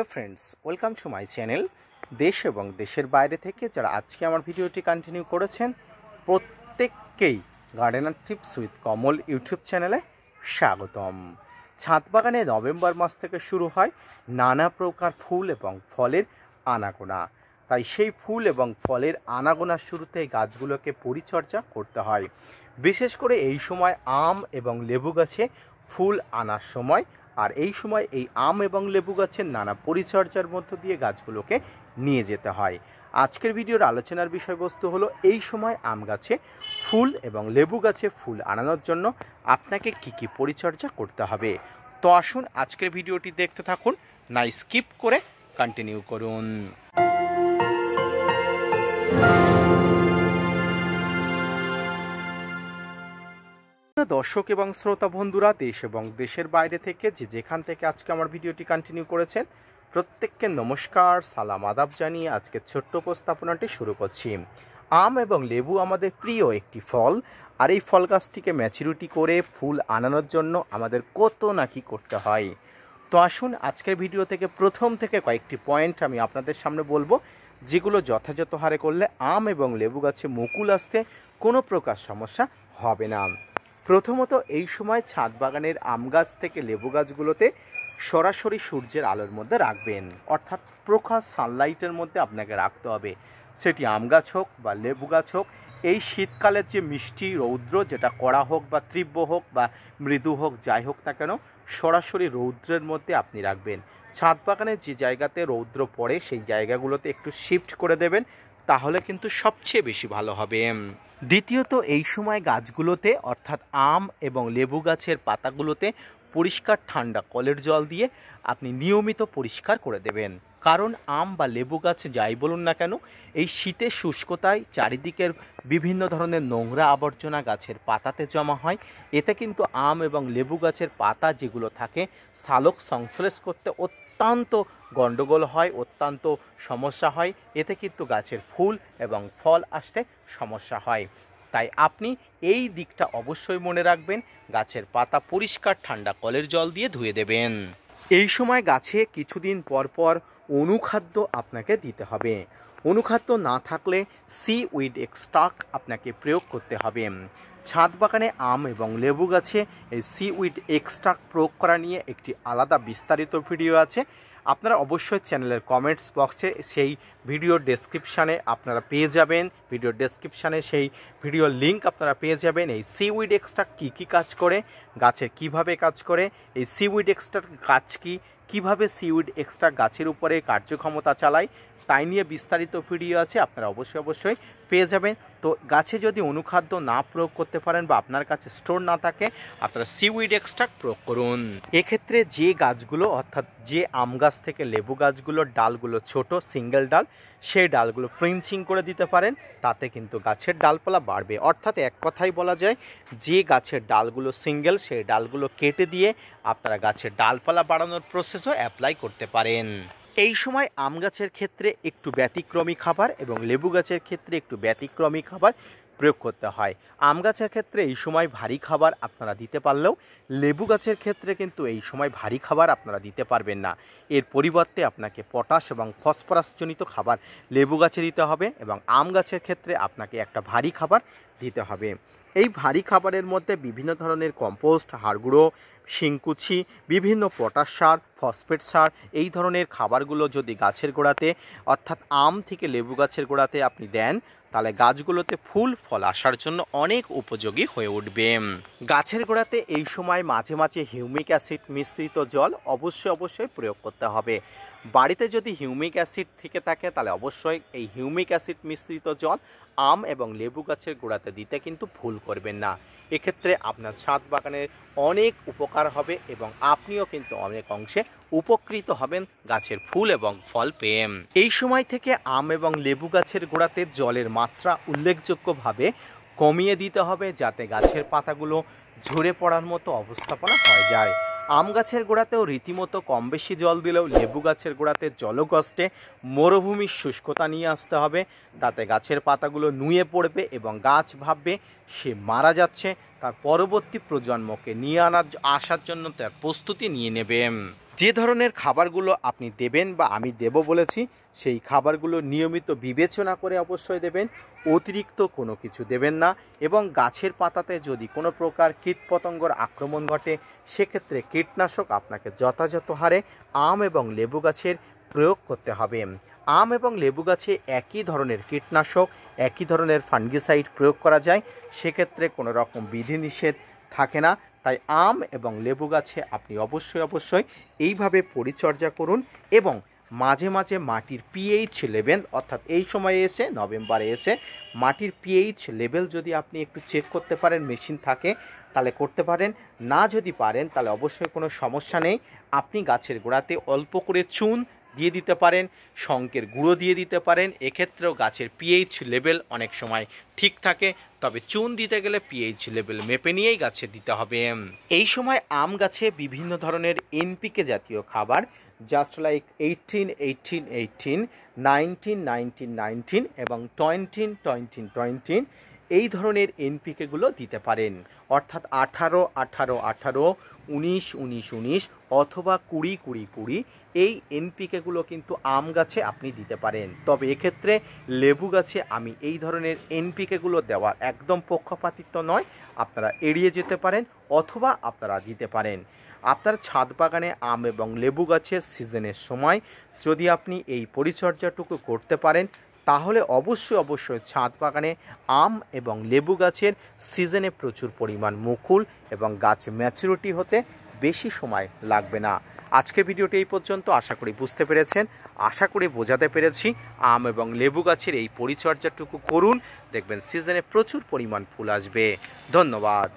Hello friends, welcome to my channel. দেশ এবং দেশের বাইরে থেকে যারা আজকে আমার ভিডিওটি কন্টিনিউ করেছেন প্রত্যেককেই gardener tips with Kamal YouTube চ্যানেলে স্বাগতম। ছাদ বাগানে নভেম্বর মাস থেকে শুরু হয় নানা প্রকার ফুল এবং ফলের আনাগোনা। তাই সেই ফুল এবং ফলের আনাগোনার শুরুতে গাছগুলোকে পরিচর্যা করতে হয়। বিশেষ করে এই সময় আম এবং লেবু গাছে ফুল আনার সময়, আর এই সময় এই আম এবং লেবু গাছের নানা পরিচর্যার মধ্য দিয়ে গাছগুলোকে নিয়ে যেতে হয়। আজকের ভিডিওর আলোচনার বিষয়বস্তু হলো এই সময় আম গাছে ফুল এবং লেবু গাছে ফুল আনানোর জন্য আপনাকে কি কি পরিচর্যা করতে হবে। তো আসুন আজকের ভিডিওটি দেখতে থাকুন, না স্কিপ করে কন্টিনিউ করুন। দর্শক এবং শ্রোতা বন্ধুরা, দেশ এবং দেশের বাইরে থেকে যেখান থেকে আজকে আমার ভিডিওটি কন্টিনিউ করেছেন প্রত্যেককে নমস্কার, সালাম, আদাব জানিয়ে আজকে ছোট্ট উপস্থাপনাটি শুরু করছি। আম এবং লেবু আমাদের প্রিয় একটি ফল, আর এই ফল গাছটিকে ম্যাচুরিটি করে ফুল আনানোর জন্য আমাদের কত না কি করতে হয়। তো আসুন আজকের ভিডিও থেকে প্রথম থেকে কয়েকটি পয়েন্ট আমি আপনাদের সামনে বলবো, যেগুলো যথাযথ হারে করলে আম এবং লেবু গাছে মুকুল আসতে কোনো প্রকার সমস্যা হবে না। প্রথমত, এই সময় ছাদ বাগানের আম গাছ থেকে লেবু গাছগুলোতে সরাসরি সূর্যের আলোর মধ্যে রাখবেন, অর্থাৎ প্রখর সানলাইটের মধ্যে আপনাকে রাখতে হবে। সেটি আম গাছ হোক বা লেবু গাছ হোক, এই শীতকালের যে মিষ্টি রৌদ্র, যেটা কড়া হোক বা তীব্র হোক বা মৃদু হোক, যাই হোক না কেন, সরাসরি রৌদ্রের মধ্যে আপনি রাখবেন। ছাদ বাগানের যে জায়গাতে রৌদ্র পড়ে সেই জায়গাগুলোতে একটু শিফট করে দেবেন, তাহলে কিন্তু সবচেয়ে বেশি ভালো হবে। দ্বিতীয়ত, এই সময় গাছগুলোতে অর্থাৎ আম এবং লেবু গাছের পাতাগুলোতে পরিষ্কার ঠান্ডা কলের জল দিয়ে আপনি নিয়মিত পরিষ্কার করে দেবেন। কারণ আম বা লেবু গাছ যাই বলুন না কেন, এই শীতের শুষ্কতায় চারিদিকের বিভিন্ন ধরনের নোংরা আবর্জনা গাছের পাতাতে জমা হয়। এতে কিন্তু আম এবং লেবু গাছের পাতা যেগুলো থাকে সালোক সংশ্লেষ করতে অত্যন্ত গণ্ডগোল হয়, অত্যন্ত সমস্যা হয়। এতে কিন্তু গাছের ফুল এবং ফল আসতে সমস্যা হয়। তাই আপনি এই দিকটা অবশ্যই মনে রাখবেন, গাছের পাতা পরিষ্কার ঠান্ডা কলের জল দিয়ে ধুয়ে দেবেন। এই সময় গাছে কিছুদিন পর পর অনুখাদ্য আপনাকে দিতে হবে। অনুখাদ্য না থাকলে সিউইড এক্সট্রাক্ট আপনাকে প্রয়োগ করতে হবে। ছাদ বাগানে আম এবং লেবু গাছে এই সিউইড এক্সট্রাক্ট প্রয়োগ করা নিয়ে একটি আলাদা বিস্তারিত ভিডিও আছে। আপনারা অবশ্যই চ্যানেলের কমেন্টস বক্সে সেই ভিডিওর ডেসক্রিপশানে আপনারা পেয়ে যাবেন, ভিডিওর ডেসক্রিপশানে সেই ভিডিওর লিঙ্ক আপনারা পেয়ে যাবেন। এই সিউইড এক্সট্রাক্ট কী কাজ করে, গাছে কিভাবে কাজ করে, এই সিউইড এক্সট্রাক্ট কাজ কীভাবে সিউইড এক্সট্রাক্ট গাছের উপরে কার্যক্ষমতা চালায়, তাই নিয়ে বিস্তারিত ভিডিও আছে, আপনারা অবশ্যই পেয়ে যাবেন। তো গাছে যদি অনুখাদ্য না প্রয়োগ করতে পারেন বা আপনার কাছে স্টোর না থাকে, আপনারা সিউইড এক্সট্রাক্ট প্রয়োগ করুন। এক্ষেত্রে যে গাছগুলো অর্থাৎ যে আম গাছ থেকে লেবু গাছগুলোর ডালগুলো ছোট সিঙ্গেল ডাল, সেই ডালগুলো ফ্রিঞ্চিং করে দিতে পারেন, তাতে কিন্তু গাছের ডালপালা বাড়বে। অর্থাৎ এক কথাই বলা যায়, যে গাছের ডালগুলো সিঙ্গেল সেই ডালগুলো কেটে দিয়ে আপনারা গাছের ডালপালা বাড়ানোর প্রসেসও অ্যাপ্লাই করতে পারেন। এই সময় আম গাছের ক্ষেত্রে একটু ব্যতিক্রমী খাবার এবং লেবু গাছের ক্ষেত্রে একটু ব্যতিক্রমী খাবার প্রয়োগ করতে হয়। আম গাছের ক্ষেত্রে এই সময় ভারী খাবার আপনারা দিতে পারলেও লেবু গাছের ক্ষেত্রে কিন্তু এই সময় ভারী খাবার আপনারা দিতে পারবেন না। এর পরিবর্তে আপনাকে পটাশ এবং ফসফরাসজনিত খাবার লেবু গাছে দিতে হবে এবং আম গাছের ক্ষেত্রে আপনাকে একটা ভারী খাবার দিতে হবে। এই ভারী খাবারের মধ্যে বিভিন্ন ধরনের কম্পোস্ট, হাড়গুঁড়ো, শিংকুচি, বিভিন্ন পটাশ সার, ফসফেট সার, এই ধরনের খাবারগুলো যদি গাছের গোড়াতে অর্থাৎ আম থেকে লেবু গাছের গোড়াতে আপনি দেন, তাহলে গাছগুলোতে ফুল ফল আসার জন্য অনেক উপযোগী হয়ে উঠবে। গাছের গোড়াতে এই সময় মাঝে মাঝে হিউমিক অ্যাসিড মিশ্রিত জল অবশ্যই প্রয়োগ করতে হবে। বাড়িতে যদি হিউমিক অ্যাসিড থেকে থাকে তাহলে অবশ্যই এই হিউমিক অ্যাসিড মিশ্রিত জল আম এবং লেবু গাছের গোড়াতে দিতে কিন্তু ভুল করবেন না। এক্ষেত্রে আপনার ছাদ বাগানের অনেক উপকার হবে এবং আপনিও কিন্তু অনেক অংশে উপকৃত হবেন গাছের ফুল এবং ফল পেয়ে। এই সময় থেকে আম এবং লেবু গাছের গোড়াতে জলের মাত্রা উল্লেখযোগ্যভাবে কমিয়ে দিতে হবে, যাতে গাছের পাতাগুলো ঝরে পড়ার মতো অবস্থাপনা হয়ে যায়। আম গাছের গোড়াতেও রীতিমতো কম বেশি জল দিলেও লেবু গাছের গোড়াতে জলকষ্টে মরুভূমির শুষ্কতা নিয়ে আসতে হবে, তাতে গাছের পাতাগুলো নুয়ে পড়বে এবং গাছ ভাববে সে মারা যাচ্ছে, তার পরবর্তী প্রজন্মকে নিয়ে আসার জন্য তার প্রস্তুতি নিয়ে নেবে। যে ধরনের খাবারগুলো আপনি দেবেন বা আমি দেব বলেছি সেই খাবারগুলো নিয়মিত বিবেচনা করে অবশ্যই দেবেন। অতিরিক্ত কোনো কিছু দেবেন না এবং গাছের পাতাতে যদি কোনো প্রকার কীটপতঙ্গর আক্রমণ ঘটে সেক্ষেত্রে কীটনাশক আপনাকে যথাযথ হারে আম এবং লেবু গাছের প্রয়োগ করতে হবে। আম এবং লেবু গাছে একই ধরনের কীটনাশক একই ধরনের ফাঙ্গিসাইড প্রয়োগ করা যায়, সেক্ষেত্রে কোনো রকম বিধিনিষেধ থাকে না। তাই আম এবং লেবু গাছে আপনি অবশ্যই এইভাবে পরিচর্যা করুন এবং মাঝে মাঝে মাটির পিএইচ লেভেল, অর্থাৎ এই সময়ে এসে নভেম্বরে এসে মাটির পিএইচ লেভেল যদি আপনি একটু চেক করতে পারেন, মেশিন থাকে তাহলে করতে পারেন, না যদি পারেন তাহলে অবশ্যই কোনো সমস্যা নেই। আপনি গাছের গোড়াতে অল্প করে চুন দিয়ে দিতে পারেন, শঙ্কের গুঁড়ো দিয়ে দিতে পারেন, এক্ষেত্রেও গাছের পিএইচ লেভেল অনেক সময় ঠিক থাকে। তবে চুন দিতে গেলে পিএইচ লেভেল মেপে নিয়েই গাছে দিতে হবে। এই সময় আম গাছে বিভিন্ন ধরনের এনপিকে জাতীয় খাবার, জাস্ট লাইক 18-18-18, 19-19-19 এবং 20-20-20 এই ধরনের এনপিকেগুলো দিতে পারেন। অর্থাৎ 18-18-18, 19-19-19 অথবা 20-20-20 এই এনপিকেগুলো কিন্তু আম গাছে আপনি দিতে পারেন। তবে এক্ষেত্রে লেবু গাছে আমি এই ধরনের এনপিকেগুলো দেওয়া একদম পক্ষপাতিত্ব নয়, আপনারা এড়িয়ে যেতে পারেন অথবা আপনারা দিতে পারেন। আপনার ছাদ বাগানে আম এবং লেবু গাছের সিজনের সময় যদি আপনি এই পরিচর্যাটুকু করতে পারেন তাহলে অবশ্যই ছাদ বাগানে আম এবং লেবু গাছের সিজনে প্রচুর পরিমাণ মুকুল এবং গাছ ম্যাচুরিটি হতে বেশি সময় লাগবে না। আজকের ভিডিওটি এই পর্যন্ত, আশা করি বুঝতে পেরেছেন, আশা করি বোঝাতে পেরেছি। আম এবং লেবু গাছের এই পরিচর্যাটুকু করুন, দেখবেন সিজনে প্রচুর পরিমাণ ফুল আসবে। ধন্যবাদ।